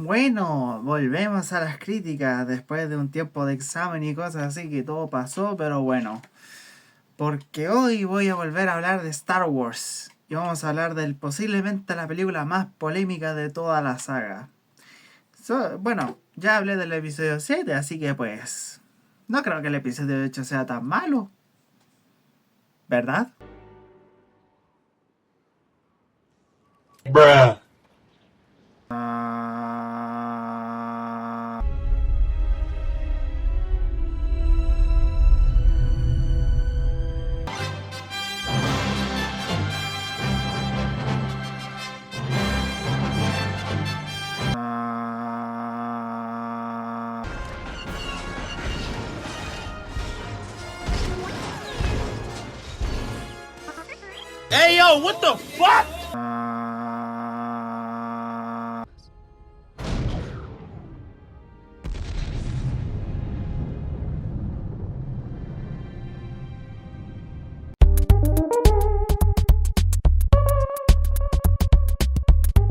Bueno, volvemos a las críticas después de un tiempo de examen y cosas así que todo pasó, pero bueno, porque hoy voy a volver a hablar de Star Wars y vamos a hablar de posiblemente la película más polémica de toda la saga. Bueno, ya hablé del episodio 7, así que pues no creo que el episodio 8 sea tan malo, ¿verdad? Bruh. Ah, ah, Hey yo, what the fuck? ah.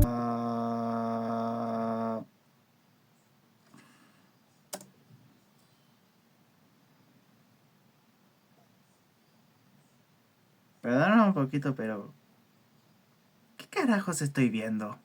Ah, Perdóname un poquito, pero ¿qué carajos estoy viendo?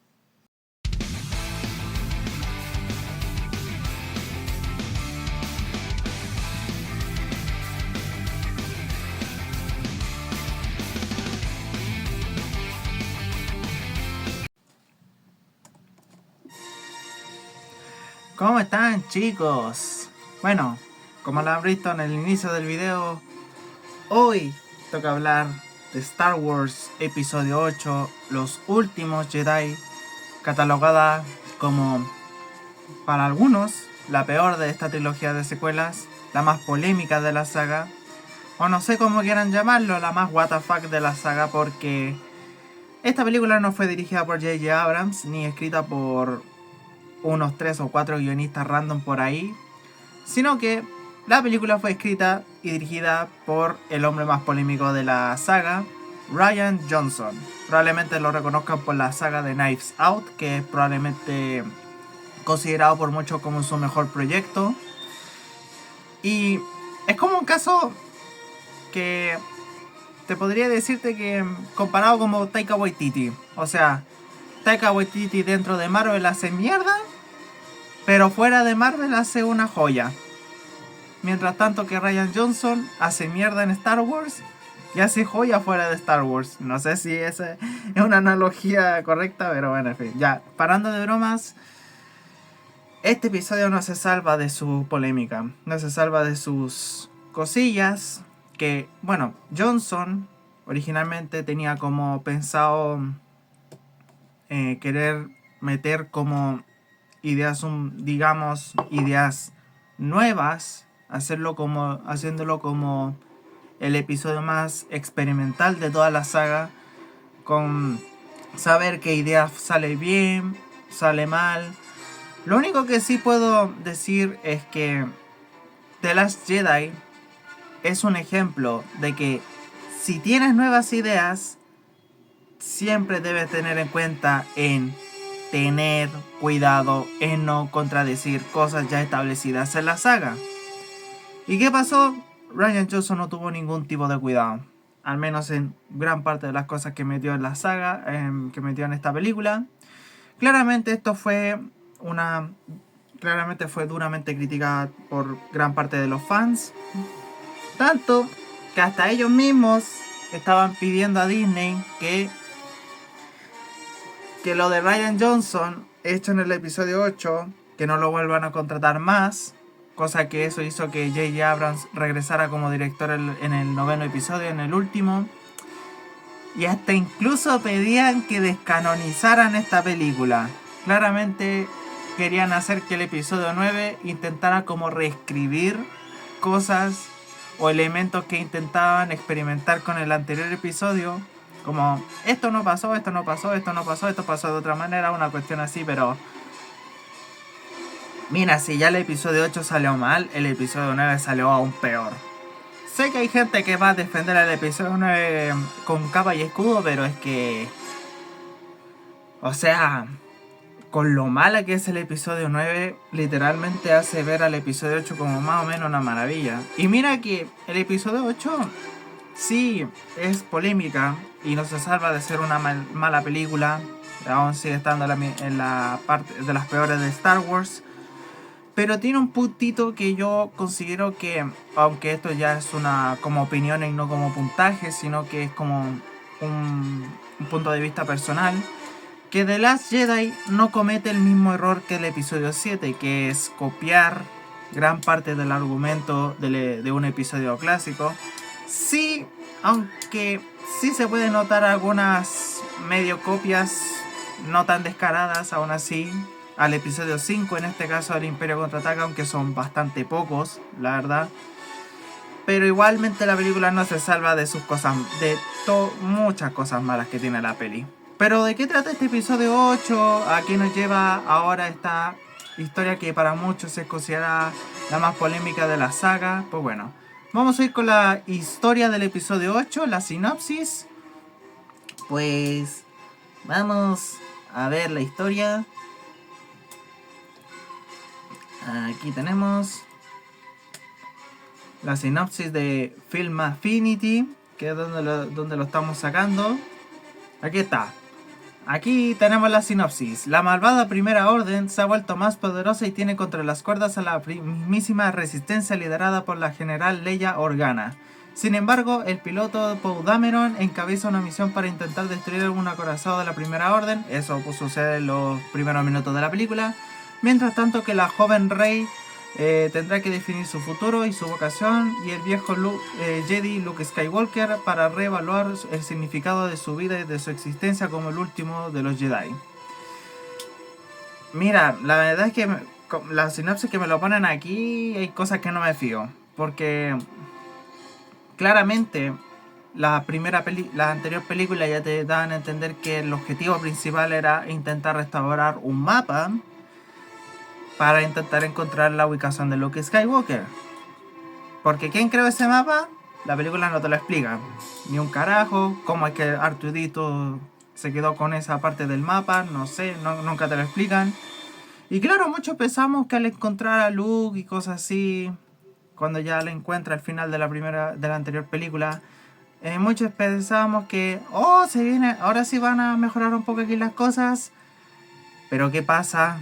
¿Cómo están, chicos? Bueno, como lo han visto en el inicio del video, hoy toca hablar de Star Wars Episodio 8, Los Últimos Jedi, catalogada como, para algunos, la peor de esta trilogía de secuelas, la más polémica de la saga, o no sé cómo quieran llamarlo, la más WTF de la saga, porque esta película no fue dirigida por J.J. Abrams, ni escrita por unos 3 o 4 guionistas random por ahí, sino que la película fue escrita y dirigida por el hombre más polémico de la saga, Rian Johnson. Probablemente lo reconozcan por la saga de Knives Out, que es probablemente considerado por muchos como su mejor proyecto. Y es como un caso que te podría decirte que comparado como Taika Waititi. O sea, Taika Waititi dentro de Marvel hace mierda, pero fuera de Marvel hace una joya. Mientras tanto que Rian Johnson hace mierda en Star Wars y hace joya fuera de Star Wars. No sé si esa es una analogía correcta, pero bueno, en fin. Ya, parando de bromas, este episodio no se salva de su polémica. No se salva de sus cosillas. Que, bueno, Johnson originalmente tenía como pensado querer meter como ideas, digamos, ideas nuevas, haciéndolo como el episodio más experimental de toda la saga, con saber qué idea sale bien, sale mal. Lo único que sí puedo decir es que The Last Jedi es un ejemplo de que si tienes nuevas ideas, siempre debes tener en cuenta en tener cuidado en no contradecir cosas ya establecidas en la saga. ¿Y qué pasó? Rian Johnson no tuvo ningún tipo de cuidado. Al menos en gran parte de las cosas que metió en la saga, que metió en esta película. Claramente esto fue Claramente fue duramente criticada por gran parte de los fans. Tanto que hasta ellos mismos estaban pidiendo a Disney que lo de Rian Johnson, hecho en el episodio 8, que no lo vuelvan a contratar más. Cosa que eso hizo que J.J. Abrams regresara como director en el noveno episodio, en el último. Y hasta incluso pedían que descanonizaran esta película. Claramente querían hacer que el episodio 9 intentara como reescribir cosas o elementos que intentaban experimentar con el anterior episodio. Como, esto no pasó, esto no pasó, esto no pasó, esto pasó de otra manera, una cuestión así, pero... Mira, si ya el episodio 8 salió mal, el episodio 9 salió aún peor. Sé que hay gente que va a defender el episodio 9 con capa y escudo, pero es que... O sea, con lo mala que es el episodio 9, literalmente hace ver al episodio 8 como más o menos una maravilla. Y mira que el episodio 8 sí es polémica y no se salva de ser una mala película, aún sigue estando en la parte de las peores de Star Wars. Pero tiene un puntito que yo considero que, aunque esto ya es una como opinión y no como puntaje, sino que es como un punto de vista personal, que The Last Jedi no comete el mismo error que el episodio 7, que es copiar gran parte del argumento de un episodio clásico. Sí, aunque sí se puede notar algunas medio copias no tan descaradas, aún así, al episodio 5, en este caso al Imperio Contraataca, aunque son bastante pocos, la verdad. Pero igualmente la película no se salva de sus cosas, de muchas cosas malas que tiene la peli. Pero ¿de qué trata este episodio 8? ¿A qué nos lleva ahora esta historia que para muchos es considerada la más polémica de la saga? Pues bueno, vamos a ir con la historia del episodio 8, la sinopsis. Pues vamos a ver la historia. Aquí tenemos la sinopsis de Film Affinity, que es donde lo estamos sacando. Aquí está. Aquí tenemos la sinopsis. La malvada Primera Orden se ha vuelto más poderosa y tiene contra las cuerdas a la mismísima resistencia liderada por la general Leia Organa. Sin embargo, el piloto Poe Dameron encabeza una misión para intentar destruir algún acorazado de la Primera Orden. Eso pues, sucede en los primeros minutos de la película. Mientras tanto que la joven Rey tendrá que definir su futuro y su vocación, y el viejo Jedi Luke Skywalker para reevaluar el significado de su vida y de su existencia como el último de los Jedi. Mira, la verdad es que la sinopsis que me lo ponen aquí hay cosas que no me fío, porque claramente la anterior película ya te daban a entender que el objetivo principal era intentar restaurar un mapa para intentar encontrar la ubicación de Luke Skywalker. Porque ¿quién creó ese mapa? La película no te lo explica. Ni un carajo. ¿Cómo es que Artudito se quedó con esa parte del mapa? No sé, nunca te lo explican. Y claro, muchos pensamos que al encontrar a Luke y cosas así, cuando ya lo encuentra al final de la anterior película, muchos pensábamos que, se viene, ahora sí van a mejorar un poco aquí las cosas. Pero ¿qué pasa?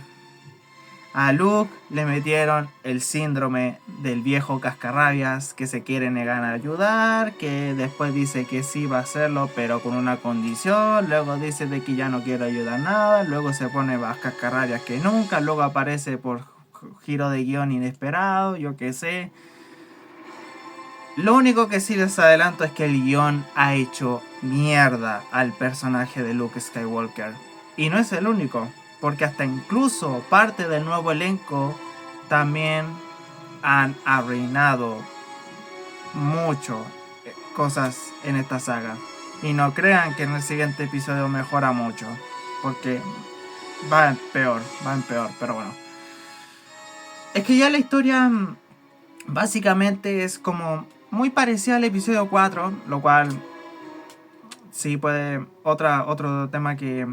A Luke le metieron el síndrome del viejo cascarrabias, que se quiere negar a ayudar, que después dice que sí va a hacerlo pero con una condición, luego dice de que ya no quiere ayudar nada, luego se pone más cascarrabias que nunca, luego aparece por giro de guión inesperado, yo qué sé. Lo único que sí les adelanto es que el guión ha hecho mierda al personaje de Luke Skywalker. Y no es el único, porque hasta incluso parte del nuevo elenco también han arruinado mucho cosas en esta saga. Y no crean que en el siguiente episodio mejora mucho, porque va en peor, pero bueno. Es que ya la historia básicamente es como muy parecida al episodio 4, lo cual sí puede... Otro tema que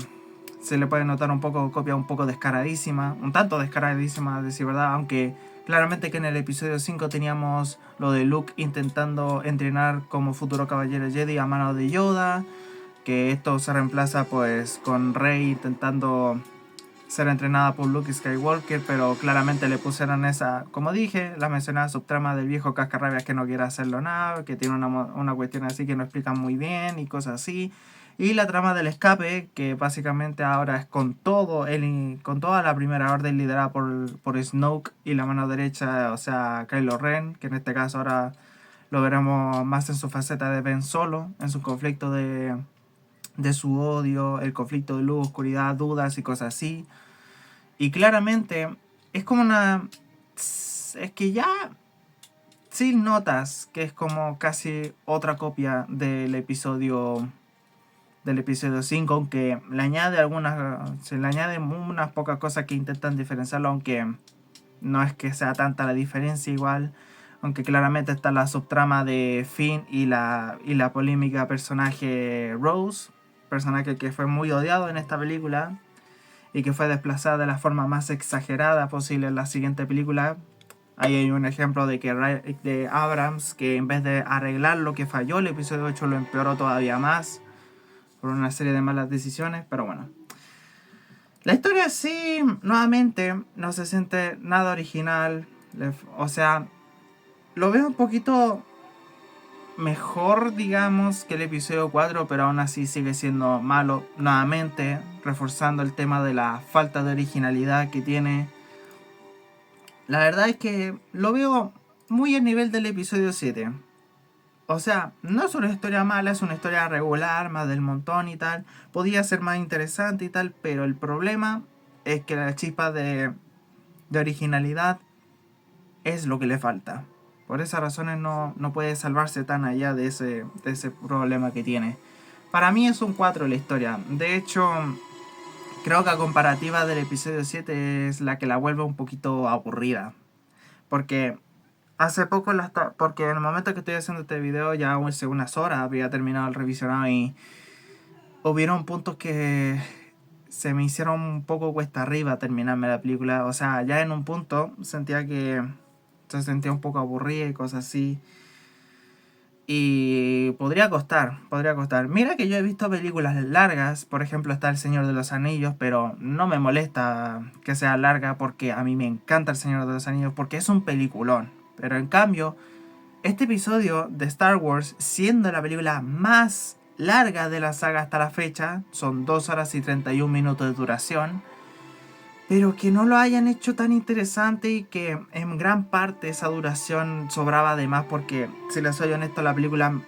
se le puede notar un poco, copia un poco descaradísima, un tanto descaradísima a decir verdad, aunque claramente que en el episodio 5 teníamos lo de Luke intentando entrenar como futuro caballero Jedi a mano de Yoda, que esto se reemplaza pues con Rey intentando ser entrenada por Luke Skywalker, pero claramente le pusieron esa, como dije, la mencionada subtrama del viejo cascarrabias que no quiere hacerlo nada, que tiene una cuestión así que no explican muy bien y cosas así. Y la trama del escape, que básicamente ahora es con toda la Primera Orden liderada por Snoke y la mano derecha, o sea, Kylo Ren, que en este caso ahora lo veremos más en su faceta de Ben Solo, en su conflicto de su odio, el conflicto de luz, oscuridad, dudas y cosas así. Y claramente es como es que ya sí notas que es como casi otra copia del episodio 5, aunque se le añaden unas pocas cosas que intentan diferenciarlo, aunque no es que sea tanta la diferencia igual, aunque claramente está la subtrama de Finn y la polémica personaje Rose, personaje que fue muy odiado en esta película. y que fue desplazada de la forma más exagerada posible en la siguiente película. Ahí hay un ejemplo de Abrams, que en vez de arreglar lo que falló el episodio 8 lo empeoró todavía más por una serie de malas decisiones, pero bueno. La historia sí, nuevamente, no se siente nada original. O sea, lo veo un poquito mejor, digamos, que el episodio 4, pero aún así sigue siendo malo. Nuevamente, reforzando el tema de la falta de originalidad que tiene. La verdad es que lo veo muy al nivel del episodio 7. O sea, no es una historia mala, es una historia regular, más del montón y tal. Podía ser más interesante y tal, pero el problema es que la chispa de originalidad es lo que le falta. Por esas razones no puede salvarse tan allá de ese problema que tiene. Para mí es un 4 la historia. De hecho, creo que a comparativa del episodio 7 es la que la vuelve un poquito aburrida. Porque hace poco, porque en el momento que estoy haciendo este video ya hace unas horas había terminado el revisionado y hubieron puntos que se me hicieron un poco cuesta arriba terminarme la película. O sea, ya en un punto sentía que se sentía un poco aburrida y cosas así. Y podría costar. Mira que yo he visto películas largas, por ejemplo está El Señor de los Anillos, pero no me molesta que sea larga porque a mí me encanta El Señor de los Anillos porque es un peliculón. Pero en cambio, este episodio de Star Wars, siendo la película más larga de la saga hasta la fecha, son 2 horas y 31 minutos de duración, pero que no lo hayan hecho tan interesante y que en gran parte esa duración sobraba de más porque, si les soy honesto, la película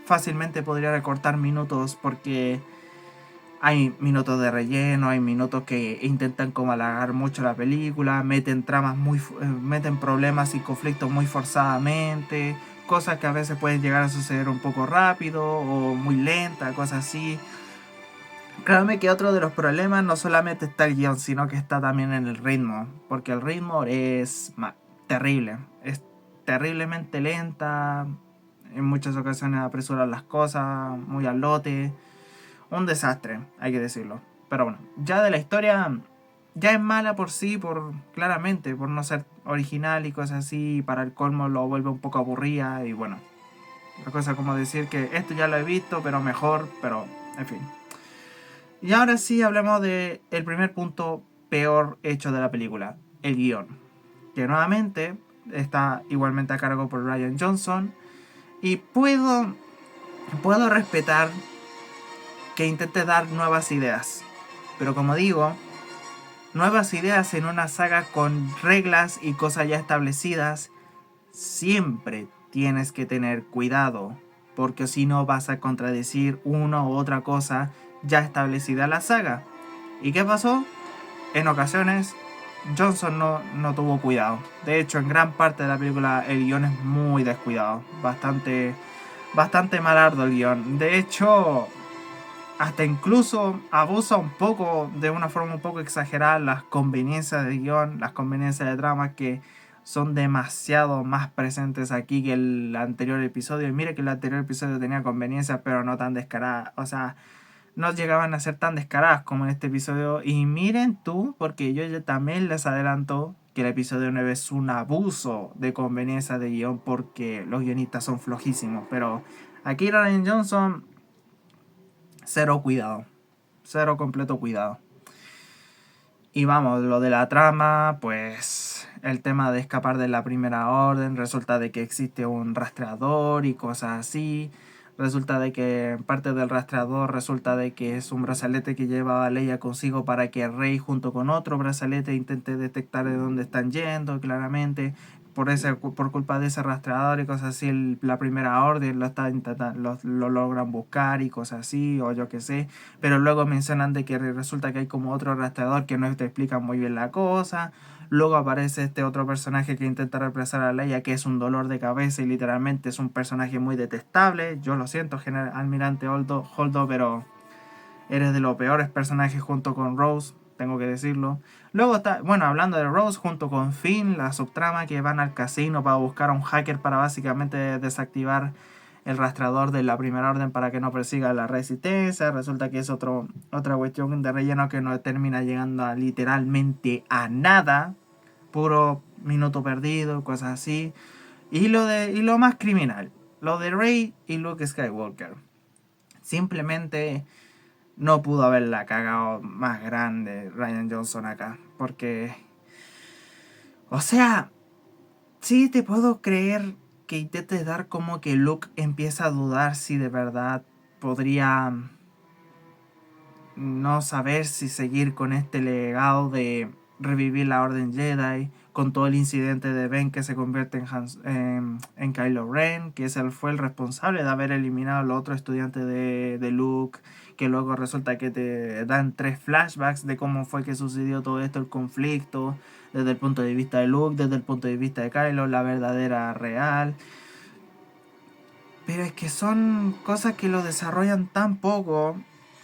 fácilmente podría recortar minutos porque hay minutos de relleno, hay minutos que intentan como alargar mucho la película, meten tramas meten problemas y conflictos muy forzadamente, cosas que a veces pueden llegar a suceder un poco rápido o muy lenta, cosas así. Créanme que otro de los problemas no solamente está el guión, sino que está también en el ritmo. Porque el ritmo es terrible. Es terriblemente lenta. En muchas ocasiones apresuran las cosas, muy al lote. Un desastre, hay que decirlo. Pero bueno, ya de la historia, ya es mala por sí, claramente, por no ser original y cosas así. Para el colmo lo vuelve un poco aburrida y bueno. La cosa como decir que esto ya lo he visto, pero mejor, pero en fin. Y ahora sí hablemos del primer punto peor hecho de la película, el guión. Que nuevamente está igualmente a cargo por Rian Johnson. Y puedo respetar que intente dar nuevas ideas. Pero como digo, nuevas ideas en una saga con reglas y cosas ya establecidas, siempre tienes que tener cuidado. Porque si no vas a contradecir una u otra cosa ya establecida en la saga. ¿Y qué pasó? En ocasiones Johnson no tuvo cuidado. De hecho, en gran parte de la película el guión es muy descuidado. Bastante malardo el guión. De hecho, hasta incluso abusa un poco, de una forma un poco exagerada, las conveniencias de guión, las conveniencias de trama que son demasiado más presentes aquí que el anterior episodio. Y mire que el anterior episodio tenía conveniencias, pero no tan descaradas. O sea, no llegaban a ser tan descaradas como en este episodio. Y miren tú, porque yo también les adelanto que el episodio 9 es un abuso de conveniencia de guión porque los guionistas son flojísimos. Pero aquí Rian Johnson, cero cuidado. Cero completo cuidado. Y vamos, lo de la trama, pues el tema de escapar de la Primera Orden, resulta de que existe un rastreador y cosas así. Resulta de que parte del rastreador resulta de que es un brazalete que lleva a Leia consigo para que Rey junto con otro brazalete intente detectar de dónde están yendo, claramente. Por culpa de ese rastreador y cosas así, la Primera Orden lo logran buscar y cosas así, o yo qué sé. Pero luego mencionan de que resulta que hay como otro rastreador que no te explica muy bien la cosa. Luego aparece este otro personaje que intenta reemplazar a Leia, que es un dolor de cabeza y literalmente es un personaje muy detestable. Yo lo siento, Almirante Holdo, pero eres de los peores personajes junto con Rose, tengo que decirlo. Luego está, bueno, hablando de Rose, junto con Finn, la subtrama que van al casino para buscar a un hacker para básicamente desactivar el rastreador de la Primera Orden para que no persiga la Resistencia. Resulta que es otra cuestión de relleno que no termina llegando literalmente a nada. Puro minuto perdido, cosas así. Y lo más criminal, lo de Rey y Luke Skywalker. Simplemente no pudo haberla cagado más grande Rian Johnson acá. Porque, o sea, sí te puedo creer que intentes dar como que Luke empieza a dudar si de verdad podría no saber si seguir con este legado de revivir la Orden Jedi, con todo el incidente de Ben que se convierte en Kylo Ren, que fue el responsable de haber eliminado al otro estudiante de Luke, que luego resulta que te dan 3 flashbacks de cómo fue que sucedió todo esto, el conflicto, desde el punto de vista de Luke, desde el punto de vista de Kylo, la verdadera real. Pero es que son cosas que lo desarrollan tan poco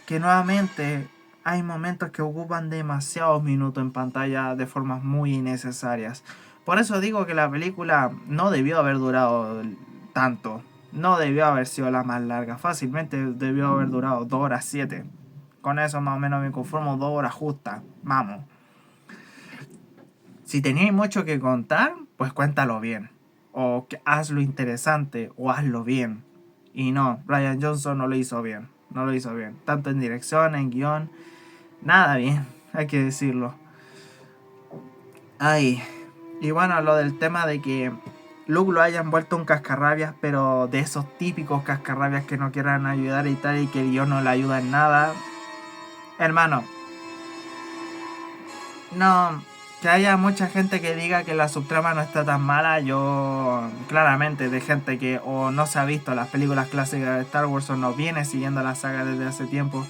que nuevamente hay momentos que ocupan demasiados minutos en pantalla de formas muy innecesarias. Por eso digo que la película no debió haber durado tanto. No debió haber sido la más larga. Fácilmente debió haber durado 2 horas 7. Con eso más o menos me conformo, 2 horas justas. Vamos. Si tenéis mucho que contar, pues cuéntalo bien. O hazlo interesante o hazlo bien. Y no, Rian Johnson no lo hizo bien. No lo hizo bien. Tanto en dirección, en guión. Nada bien, hay que decirlo. Ay. Y bueno, lo del tema de que Luke lo hayan vuelto un cascarrabias, pero de esos típicos cascarrabias que no quieran ayudar y tal, y que el guión no le ayuda en nada. Hermano, no, que haya mucha gente que diga que la subtrama no está tan mala, yo claramente de gente que o no se ha visto las películas clásicas de Star Wars o no viene siguiendo la saga desde hace tiempo,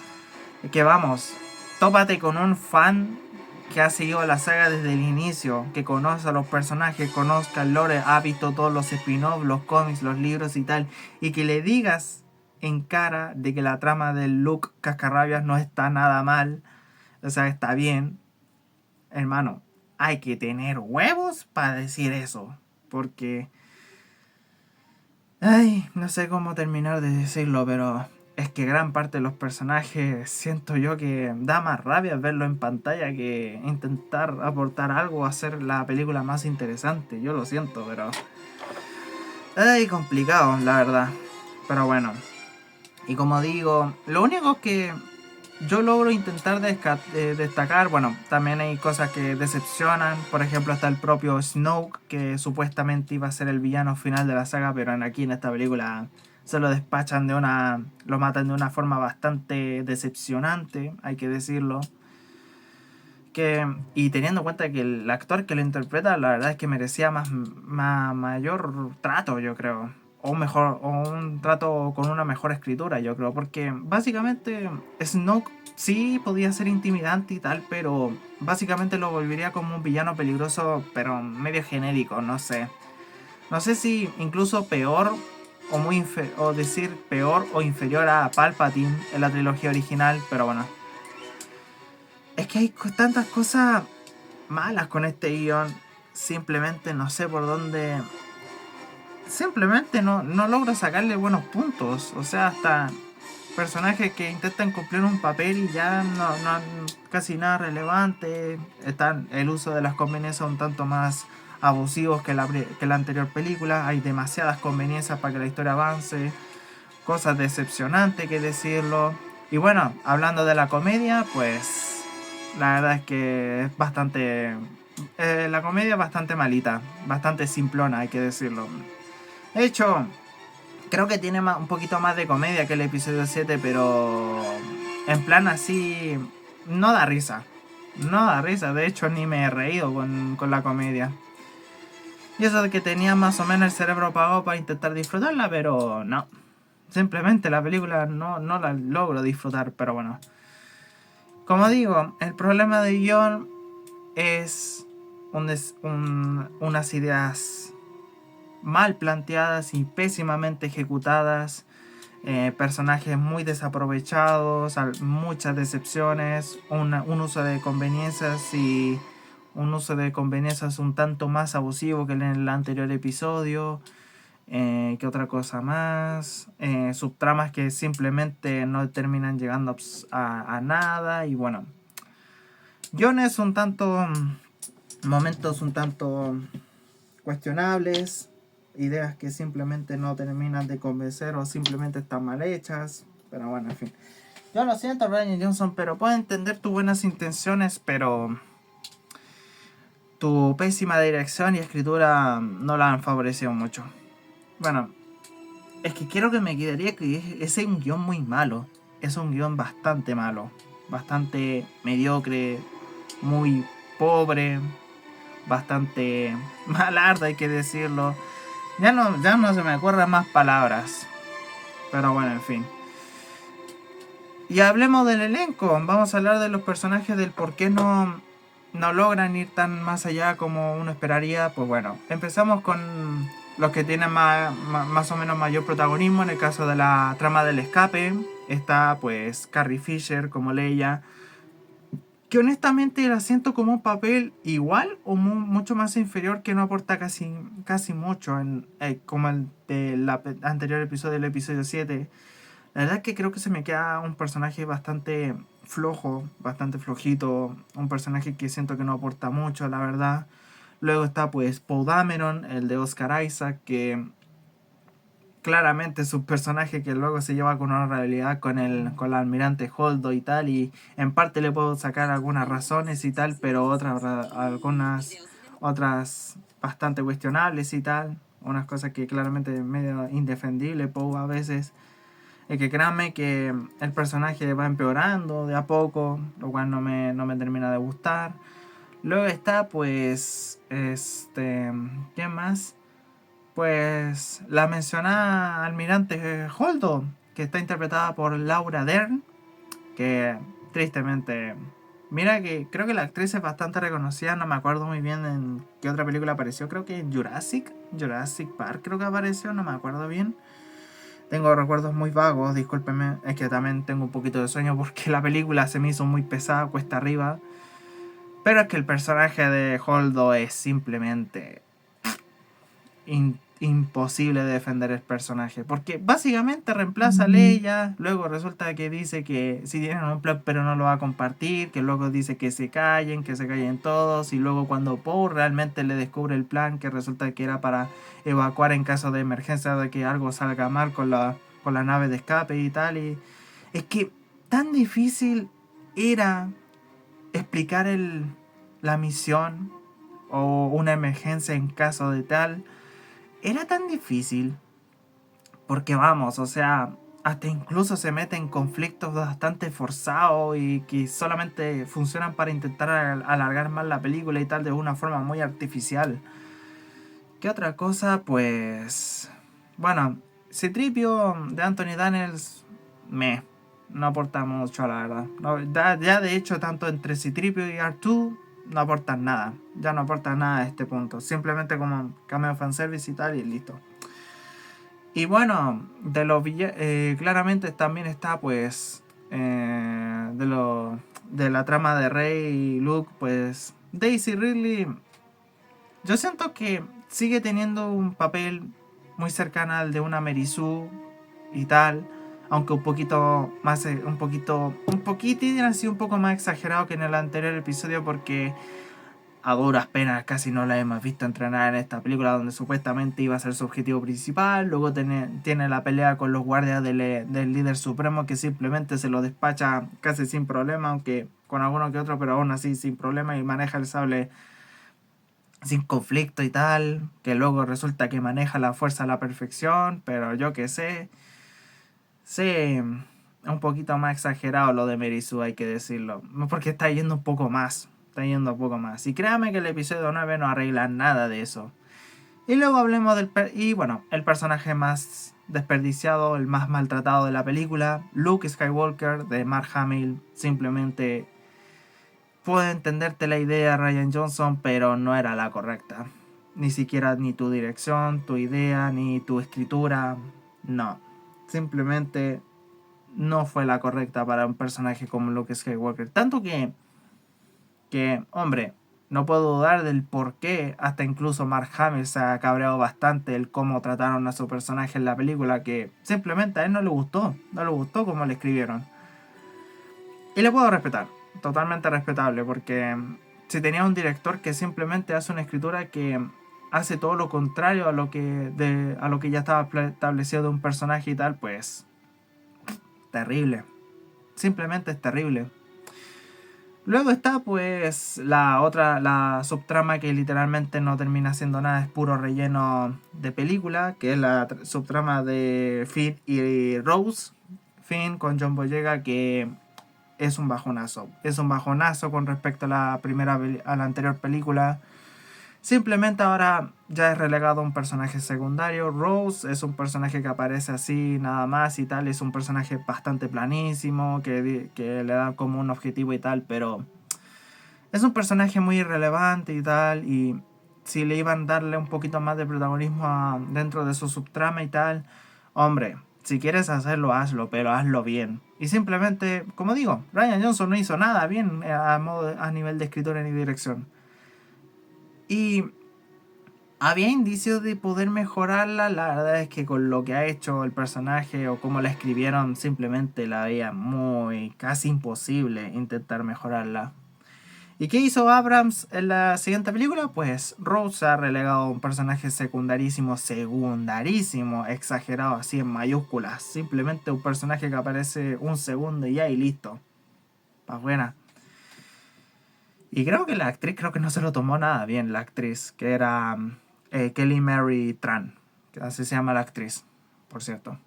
que vamos, tópate con un fan que ha seguido la saga desde el inicio, que conoce a los personajes, conozca el lore, ha visto todos los spin-offs, los cómics, los libros y tal, y que le digas en cara de que la trama del Luke Cascarrabias no está nada mal, o sea, está bien. Hermano, hay que tener huevos para decir eso. Porque... Ay, no sé cómo terminar de decirlo, pero es que gran parte de los personajes siento yo que da más rabia verlo en pantalla que intentar aportar algo, hacer la película más interesante. Yo lo siento, pero... Ay, complicado, la verdad. Pero bueno. Y como digo, lo único que yo logro intentar destacar, bueno, también hay cosas que decepcionan. Por ejemplo, está el propio Snoke, que supuestamente iba a ser el villano final de la saga, pero aquí en esta película se lo despachan lo matan de una forma bastante decepcionante, hay que decirlo. Y teniendo en cuenta que el actor que lo interpreta, la verdad es que merecía mayor trato, yo creo. O un trato con una mejor escritura, yo creo. Porque básicamente Snoke sí podía ser intimidante y tal, pero básicamente lo volvería como un villano peligroso, pero medio genérico, no sé. No sé si incluso peor o decir peor o inferior a Palpatine en la trilogía original, pero bueno. Es que hay tantas cosas malas con este guión. Simplemente no sé por dónde. Simplemente no logro sacarle buenos puntos. O sea, hasta personajes que intentan cumplir un papel y ya no casi nada relevante. Están el uso de las conveniencias un tanto más abusivos que la anterior película. Hay demasiadas conveniencias para que la historia avance. Cosas decepcionantes que decirlo. Y bueno, hablando de la comedia, pues la verdad es que es bastante... la comedia es bastante malita, bastante simplona, hay que decirlo. De hecho, creo que tiene un poquito más de comedia que el episodio 7, pero en plan así no da risa. No da risa, de hecho ni me he reído con la comedia. Y eso de que tenía más o menos el cerebro apagado para intentar disfrutarla, pero no. Simplemente la película no la logro disfrutar, pero bueno. Como digo, el problema de guión es unas ideas mal planteadas y pésimamente ejecutadas, personajes muy desaprovechados, muchas decepciones, un uso de conveniencias y un uso de conveniencias un tanto más abusivo que en el anterior episodio. ¿Qué otra cosa más? Subtramas que simplemente no terminan llegando a nada. Y bueno, guiones un tanto... momentos un tanto cuestionables, ideas que simplemente no terminan de convencer o simplemente están mal hechas, pero bueno, en fin. Yo lo siento, Rian Johnson, pero puedo entender tus buenas intenciones, pero tu pésima dirección y escritura no la han favorecido mucho. Bueno, es que quiero que me quedaría que ese es un guión muy malo, es un guión bastante malo, bastante mediocre, muy pobre, bastante malarda, hay que decirlo. Ya no se me ocurren más palabras. Pero bueno, en fin. Y hablemos del elenco. Vamos a hablar de los personajes, del por qué no logran ir tan más allá como uno esperaría. Pues bueno, empezamos con los que tienen más o menos mayor protagonismo. En el caso de la trama del escape, está pues Carrie Fisher como Leia, que honestamente la siento como un papel igual o mucho más inferior, que no aporta casi mucho, como el del anterior episodio, el episodio 7. La verdad es que creo que se me queda un personaje bastante flojo, bastante flojito, un personaje que siento que no aporta mucho, la verdad. Luego está pues Poe Dameron, el de Oscar Isaac, que claramente es un personaje que luego se lleva con una realidad con la almirante Holdo y tal, y en parte le puedo sacar algunas razones y tal, pero algunas otras bastante cuestionables y tal, unas cosas que claramente es medio indefendible Poe a veces. Es que créanme que el personaje va empeorando de a poco, lo cual no me termina de gustar. Luego está pues ¿quién más? Pues la mencionada almirante Holdo, que está interpretada por Laura Dern, que tristemente... Mira que creo que la actriz es bastante reconocida, no me acuerdo muy bien en qué otra película apareció, creo que en Jurassic Park creo que apareció, no me acuerdo bien. Tengo recuerdos muy vagos, discúlpenme, es que también tengo un poquito de sueño porque la película se me hizo muy pesada, cuesta arriba. Pero es que el personaje de Holdo es simplemente imposible de defender el personaje, porque básicamente reemplaza a Leia, luego resulta que dice que si tienen un plan pero no lo va a compartir, que luego dice que se callen todos, y luego cuando Poe realmente le descubre el plan, que resulta que era para evacuar en caso de emergencia, de que algo salga mal con la nave de escape y tal, y es que tan difícil era explicar la misión o una emergencia en caso de tal. Era tan difícil porque vamos, o sea, hasta incluso se mete en conflictos bastante forzados y que solamente funcionan para intentar alargar más la película y tal, de una forma muy artificial. ¿Qué otra cosa? Pues... Bueno, Citripio de Anthony Daniels no aporta mucho, la verdad. No, ya de hecho, tanto entre Citripio y R2 no aportan nada. Ya no aportan nada a este punto. Simplemente como cameo fanservice y tal, y listo. Y bueno, de los claramente también está pues de la trama de Rey y Luke, pues Daisy Ridley, yo siento que sigue teniendo un papel muy cercano al de una Mary Sue y tal, aunque un poquito más, un poquitín así, un poco más exagerado que en el anterior episodio, porque a duras penas casi no la hemos visto entrenar en esta película, donde supuestamente iba a ser su objetivo principal. Luego tiene la pelea con los guardias del líder supremo, que simplemente se lo despacha casi sin problema, aunque con alguno que otro, pero aún así sin problema, y maneja el sable sin conflicto y tal, que luego resulta que maneja la fuerza a la perfección, pero yo que sé, sí, un poquito más exagerado lo de Merisu, hay que decirlo, porque está yendo un poco más. Está yendo un poco más. Y créame que el episodio 9 no arregla nada de eso. Y luego hablemos el personaje más desperdiciado, el más maltratado de la película, Luke Skywalker, de Mark Hamill. Simplemente puedo entenderte la idea, Rian Johnson, pero no era la correcta. Ni siquiera ni tu dirección, tu idea, ni tu escritura. No. Simplemente no fue la correcta para un personaje como Luke Skywalker. Tanto hombre, no puedo dudar del por qué. Hasta incluso Mark Hamill se ha cabreado bastante el cómo trataron a su personaje en la película, que simplemente a él no le gustó. No le gustó cómo le escribieron. Y le puedo respetar. Totalmente respetable, porque si tenía un director que simplemente hace una escritura que hace todo lo contrario a lo que ya estaba establecido de un personaje y tal, pues terrible. Simplemente es terrible. Luego está pues la subtrama que literalmente no termina siendo nada, es puro relleno de película, que es la subtrama de Finn y Rose. Finn con John Boyega, que es un bajonazo. Es un bajonazo con respecto a la anterior película. Simplemente ahora ya es relegado a un personaje secundario. Rose es un personaje que aparece así nada más y tal. Es un personaje bastante planísimo, que le da como un objetivo y tal, pero es un personaje muy irrelevante y tal. Y si le iban a darle un poquito más de protagonismo dentro de su subtrama y tal, hombre, si quieres hacerlo, hazlo, pero hazlo bien. Y simplemente, como digo, Rian Johnson no hizo nada bien a nivel de escritura ni dirección. Y había indicios de poder mejorarla. La verdad es que con lo que ha hecho el personaje o cómo la escribieron, simplemente la veía muy casi imposible intentar mejorarla. ¿Y qué hizo Abrams en la siguiente película? Pues Rose ha relegado a un personaje secundarísimo, exagerado así en mayúsculas. Simplemente un personaje que aparece un segundo y ya y listo. Pa' buena. Y creo que la actriz creo que no se lo tomó nada bien, la actriz, que era Kelly Mary Tran, que así se llama la actriz, por cierto.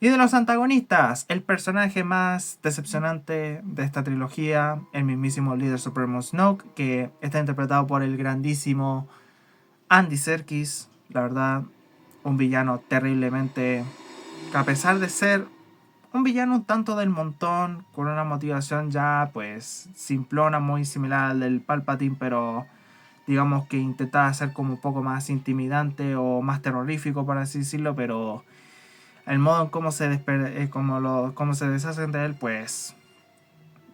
Y de los antagonistas, el personaje más decepcionante de esta trilogía, el mismísimo líder supremo Snoke, que está interpretado por el grandísimo Andy Serkis. La verdad, un villano terriblemente, que a pesar de ser un villano un tanto del montón, con una motivación ya pues simplona, muy similar al del Palpatine, pero digamos que intentaba ser como un poco más intimidante o más terrorífico, por así decirlo, pero el modo en cómo cómo se deshacen de él, pues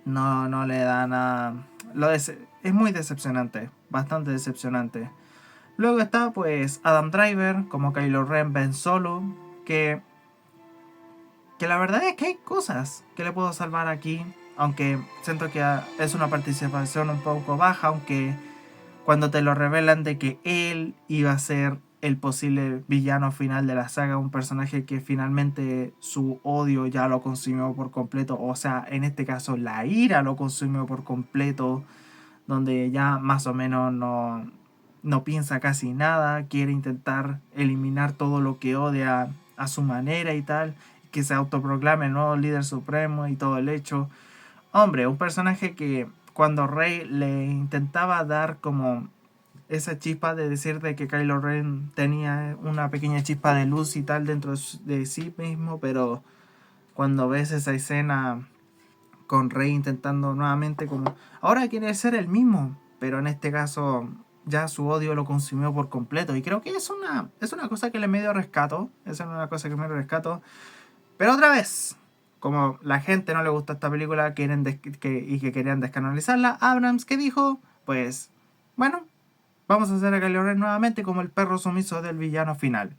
no le da nada. Es muy decepcionante, bastante decepcionante. Luego está pues Adam Driver como Kylo Ren Ben Solo, que la verdad es que hay cosas que le puedo salvar aquí, aunque siento que es una participación un poco baja, aunque cuando te lo revelan de que él iba a ser el posible villano final de la saga, un personaje que finalmente su odio ya lo consumió por completo, o sea, en este caso la ira lo consumió por completo, donde ya más o menos no piensa casi nada, quiere intentar eliminar todo lo que odia a su manera y tal, que se autoproclame el nuevo líder supremo y todo el hecho. Hombre, un personaje que cuando Rey le intentaba dar como esa chispa de decir de que Kylo Ren tenía una pequeña chispa de luz y tal dentro de sí mismo, pero cuando ves esa escena con Rey intentando nuevamente como ahora quiere ser el mismo, pero en este caso ya su odio lo consumió por completo y creo que es una cosa que le medio rescato, esa es una cosa que me rescato, pero otra vez, como la gente no le gusta esta película y que querían descanonizarla, Abrams, ¿qué dijo? Pues bueno, vamos a hacer a Kylo Ren nuevamente como el perro sumiso del villano final.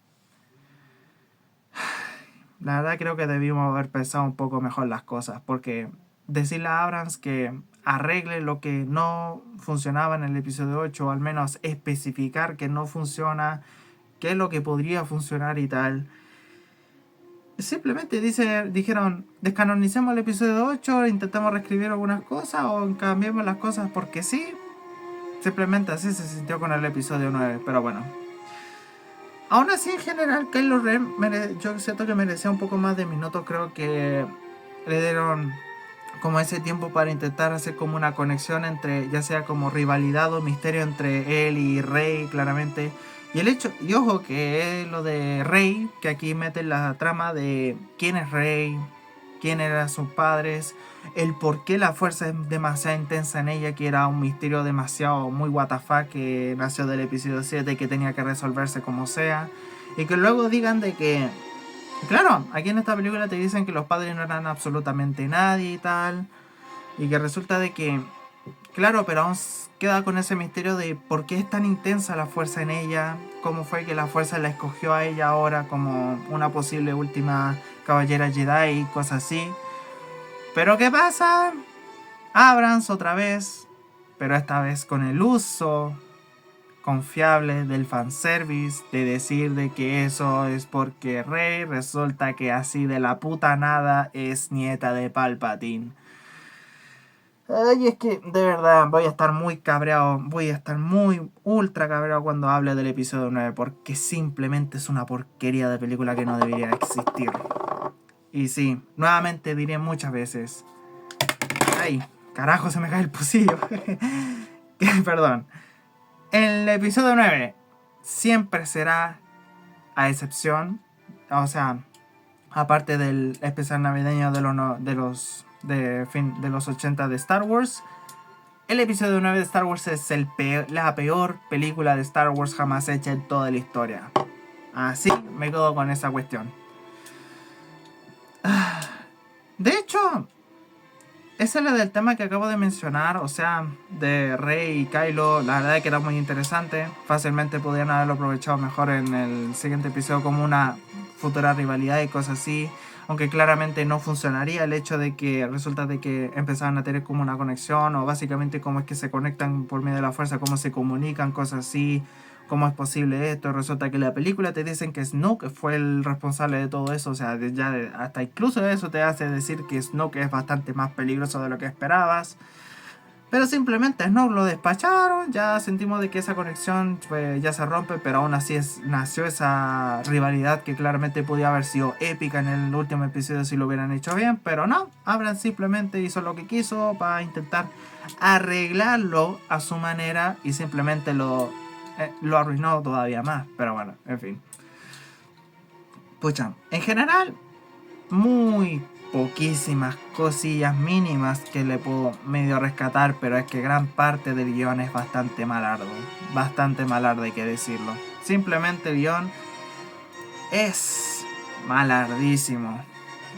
La verdad creo que debimos haber pensado un poco mejor las cosas, porque decirle a Abrams que arregle lo que no funcionaba en el episodio 8, o al menos especificar que no funciona, qué es lo que podría funcionar y tal. Simplemente dijeron, descanonicemos el episodio 8, intentamos reescribir algunas cosas o cambiemos las cosas porque sí. Simplemente así se sintió con el episodio 9, pero bueno. Aún así, en general, Kylo Ren, yo siento que merecía un poco más de minutos. Creo que le dieron como ese tiempo para intentar hacer como una conexión entre, ya sea como rivalidad o misterio entre él y Rey, claramente. Y el hecho, y ojo, que es lo de Rey, que aquí mete la trama de quién es Rey, quién eran sus padres, el por qué la fuerza es demasiado intensa en ella, que era un misterio demasiado muy WTF que nació del episodio 7 y que tenía que resolverse como sea. Y que luego digan de que, claro, aquí en esta película te dicen que los padres no eran absolutamente nadie y tal. Y que resulta de que Claro, pero aún queda con ese misterio de por qué es tan intensa la fuerza en ella, cómo fue que la fuerza la escogió a ella ahora como una posible última caballera Jedi y cosas así. Pero ¿qué pasa? Abrams otra vez, pero esta vez con el uso confiable del fanservice, de decir de que eso es porque Rey resulta que así de la puta nada es nieta de Palpatine. Ay, es que de verdad voy a estar muy cabreado, voy a estar muy ultra cabreado cuando hable del episodio 9 porque simplemente es una porquería de película que no debería existir. Y sí, nuevamente diré muchas veces. Ay, carajo, se me cae el pocillo. Perdón. El episodio 9 siempre será, a excepción, o sea, aparte del especial navideño de los 80 de Star Wars, el episodio 9 de Star Wars es la peor película de Star Wars jamás hecha en toda la historia. Así me quedo con esa cuestión. De hecho, ese es el del tema que acabo de mencionar, o sea, de Rey y Kylo. La verdad es que era muy interesante. Fácilmente podrían haberlo aprovechado mejor en el siguiente episodio como una futura rivalidad y cosas así. Aunque claramente no funcionaría el hecho de que resulta de que empezaban a tener como una conexión, o básicamente cómo es que se conectan por medio de la fuerza, cómo se comunican, cosas así. ¿Cómo es posible esto? Resulta que en la película te dicen que Snoke fue el responsable de todo eso. O sea, hasta incluso eso te hace decir que Snoke es bastante más peligroso de lo que esperabas. Pero simplemente Snoke lo despacharon. Ya sentimos de que esa conexión pues, ya se rompe. Pero aún así nació esa rivalidad que claramente podía haber sido épica en el último episodio si lo hubieran hecho bien. Pero no, Abrams simplemente hizo lo que quiso para intentar arreglarlo a su manera. Y simplemente lo arruinó todavía más. Pero bueno, en fin. Pucha, en general, muy poquísimas cosillas mínimas que le puedo medio rescatar, pero es que gran parte del guión es bastante malardo. Bastante malardo, hay que decirlo. Simplemente el guión es malardísimo.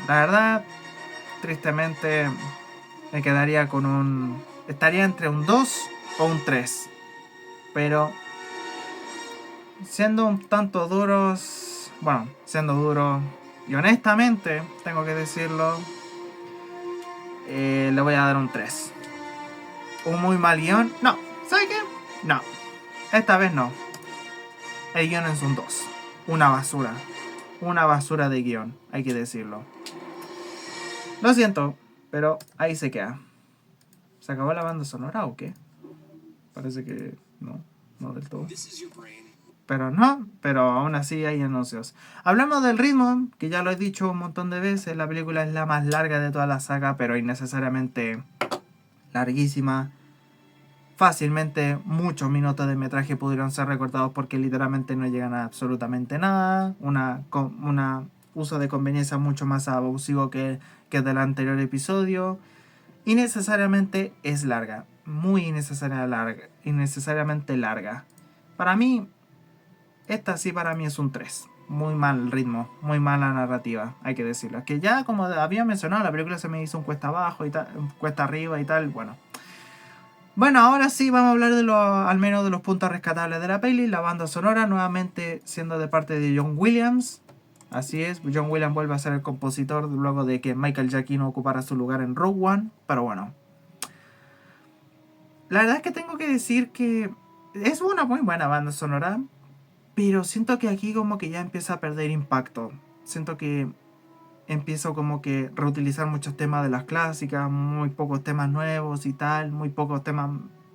La verdad, tristemente, me quedaría con un... Estaría entre un 2 o un 3. Pero siendo un tanto duros, bueno, siendo duro y honestamente, tengo que decirlo, le voy a dar un 3. ¿Un muy mal guión? No. ¿Sabe qué? No. Esta vez no. El guión es un 2. Una basura. Una basura de guión, hay que decirlo. Lo siento, pero ahí se queda. ¿Se acabó la banda sonora o qué? Parece que no, no del todo. Pero no, pero aún así hay anuncios. Hablamos del ritmo, que ya lo he dicho un montón de veces. La película es la más larga de toda la saga, pero innecesariamente larguísima. Fácilmente muchos minutos de metraje pudieron ser recortados porque literalmente no llegan a absolutamente nada. Una uso de conveniencia mucho más abusivo que del anterior episodio. Innecesariamente es larga. Muy innecesariamente larga. Para mí, esta sí para mí es un 3. Muy mal ritmo, muy mala narrativa, hay que decirlo. Que ya como había mencionado, la película se me hizo un cuesta abajo y tal, cuesta arriba y tal, bueno. Bueno, ahora sí vamos a hablar de al menos de los puntos rescatables de la peli. La banda sonora nuevamente siendo de parte de John Williams. Así es, John Williams vuelve a ser el compositor luego de que Michael Giacchino ocupara su lugar en Rogue One. Pero bueno, la verdad es que tengo que decir que es una muy buena banda sonora. Pero siento que aquí como que ya empieza a perder impacto. Siento que empiezo como que reutilizar muchos temas de las clásicas, muy pocos temas nuevos y tal, muy pocos temas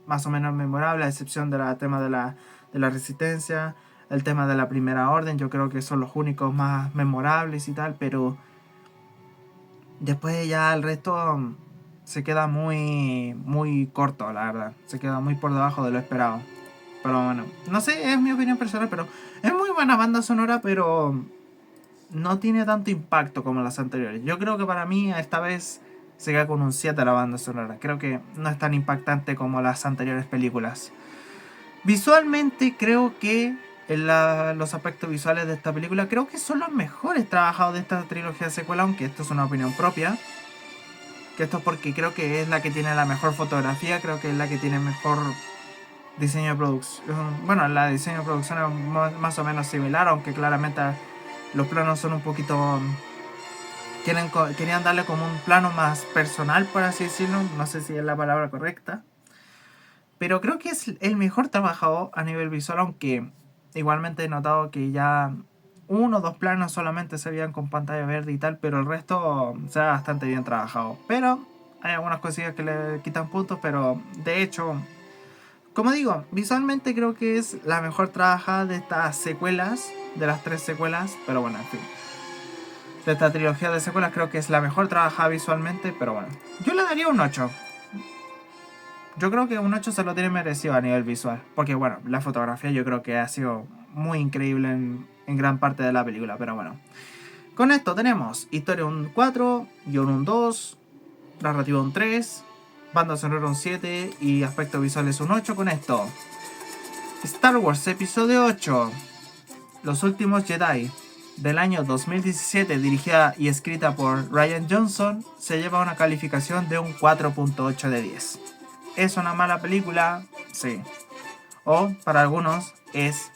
más o menos memorables, a excepción del tema de la resistencia, el tema de la primera orden, yo creo que son los únicos más memorables y tal, pero después ya el resto se queda muy, muy corto, la verdad, se queda muy por debajo de lo esperado. Pero bueno, no sé, es mi opinión personal, pero es muy buena banda sonora, pero no tiene tanto impacto como las anteriores. Yo creo que para mí esta vez se queda con un 7 la banda sonora. Creo que no es tan impactante como las anteriores películas. Visualmente creo que los aspectos visuales de esta película creo que son los mejores trabajados de esta trilogía de secuela, aunque esto es una opinión propia. Que esto es porque creo que es la que tiene la mejor fotografía, creo que es la que tiene mejor diseño de producción. Bueno, la diseño de producción es más o menos similar, aunque claramente los planos son un poquito... Querían darle como un plano más personal, por así decirlo. No sé si es la palabra correcta. Pero creo que es el mejor trabajado a nivel visual, aunque igualmente he notado que ya 1 o 2 planos solamente se veían con pantalla verde y tal, pero el resto se ve bastante bien trabajado. Pero hay algunas cosillas que le quitan puntos, pero de hecho, como digo, visualmente creo que es la mejor trabajada de estas secuelas, de las 3 secuelas, pero bueno, en fin. De esta trilogía de secuelas creo que es la mejor trabajada visualmente, pero bueno. Yo le daría un 8. Yo creo que un 8 se lo tiene merecido a nivel visual. Porque bueno, la fotografía yo creo que ha sido muy increíble en gran parte de la película, pero bueno. Con esto tenemos historia un 4, guión un 2, narrativa un 3, banda sonora un 7 y aspectos visuales un 8 con esto. Star Wars Episodio 8, Los Últimos Jedi, del año 2017, dirigida y escrita por Rian Johnson, se lleva una calificación de un 4.8 de 10. ¿Es una mala película? Sí. O, para algunos, es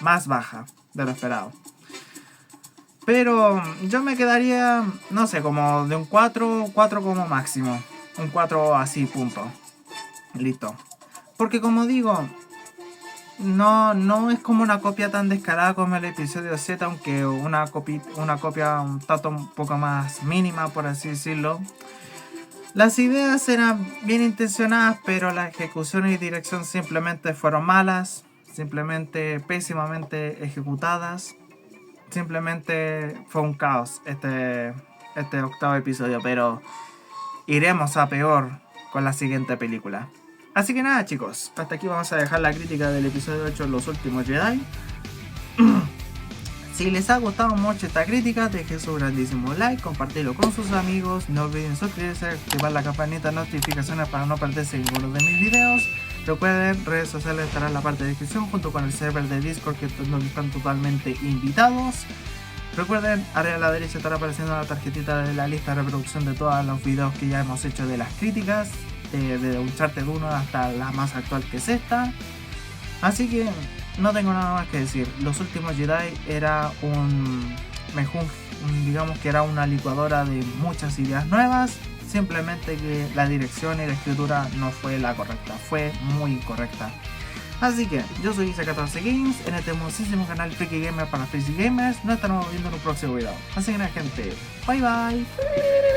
más baja de lo esperado. Pero yo me quedaría, no sé, como de un 4 como máximo. Un 4 así, punto. Listo. Porque como digo, no es como una copia tan descarada como el episodio 7, aunque una copia un tanto un poco más mínima, por así decirlo. Las ideas eran bien intencionadas, pero la ejecución y dirección simplemente fueron malas, simplemente pésimamente ejecutadas. Simplemente fue un caos este 8º episodio, pero iremos a peor con la siguiente película. Así que nada, chicos, hasta aquí vamos a dejar la crítica del episodio 8, Los Últimos Jedi. Si les ha gustado mucho esta crítica, dejen su grandísimo like, compartirlo con sus amigos, no olviden suscribirse, activar la campanita de notificaciones para no perderse ninguno de mis videos. Recuerden, redes sociales estarán en la parte de descripción junto con el server de Discord donde están totalmente invitados. Recuerden, arriba a la derecha estará apareciendo la tarjetita de la lista de reproducción de todos los videos que ya hemos hecho de las críticas, de Uncharted 1 hasta la más actual que es esta. Así que no tengo nada más que decir. Los Últimos Jedi era digamos que era una licuadora de muchas ideas nuevas. Simplemente que la dirección y la escritura no fue la correcta, fue muy incorrecta. Así que yo soy Isa14 Games, en este hermosísimo canal Freaky Gamer para Freaky Gamers. Nos estaremos viendo en un próximo video. Así que nada, gente, bye bye.